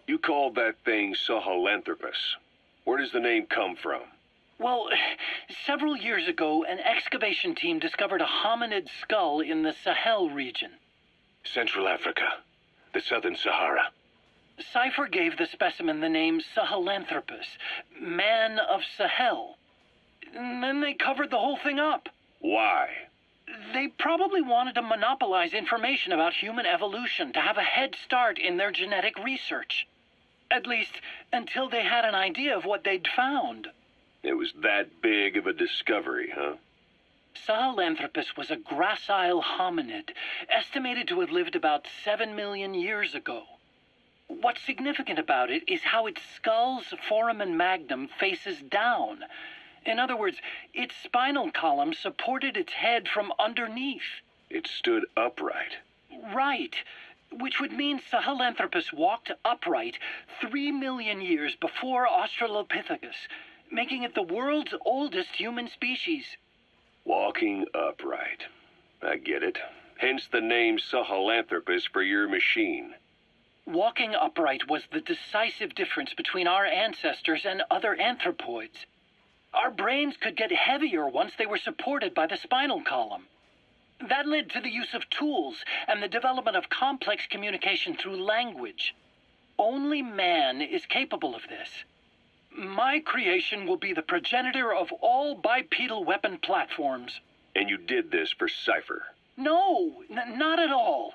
You called that thing Sahelanthropus. Where does the name come from? Well, several years ago, an excavation team discovered a hominid skull in the Sahel region. Central Africa. The Southern Sahara. Cypher gave the specimen the name Sahelanthropus, man of Sahel. And then they covered the whole thing up. Why? They probably wanted to monopolize information about human evolution, to have a head start in their genetic research. At least, until they had an idea of what they'd found. It was that big of a discovery, huh? Sahelanthropus was a gracile hominid, estimated to have lived about 7 million years ago. What's significant about it is how its skull's foramen magnum faces down. In other words, its spinal column supported its head from underneath. It stood upright. Right, which would mean Sahelanthropus walked upright 3 million years before Australopithecus, making it the world's oldest human species. Walking upright. I get it. Hence the name Sahelanthropus for your machine. Walking upright was the decisive difference between our ancestors and other anthropoids. Our brains could get heavier once they were supported by the spinal column. That led to the use of tools and the development of complex communication through language. Only man is capable of this. My creation will be the progenitor of all bipedal weapon platforms. And you did this for Cypher? No, not at all.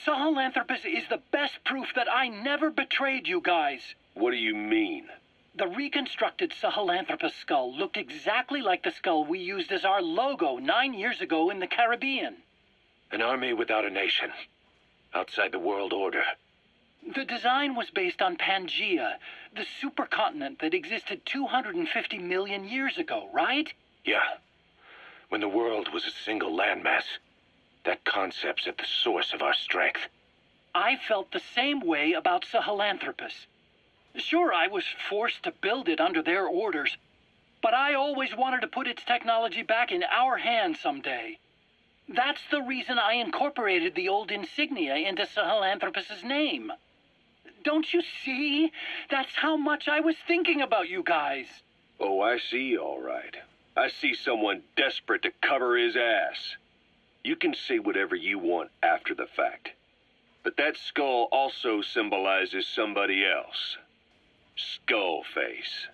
Sahelanthropus is the best proof that I never betrayed you guys. What do you mean? The reconstructed Sahelanthropus skull looked exactly like the skull we used as our logo 9 years ago in the Caribbean. An army without a nation. Outside the world order. The design was based on Pangaea, the supercontinent that existed 250 million years ago, right? Yeah. When the world was a single landmass. That concept's at the source of our strength. I felt the same way about Sahelanthropus. Sure, I was forced to build it under their orders, but I always wanted to put its technology back in our hands someday. That's the reason I incorporated the old insignia into Sahelanthropus's name. Don't you see? That's how much I was thinking about you guys. Oh, I see, all right. I see someone desperate to cover his ass. You can say whatever you want after the fact. But that skull also symbolizes somebody else. Skullface.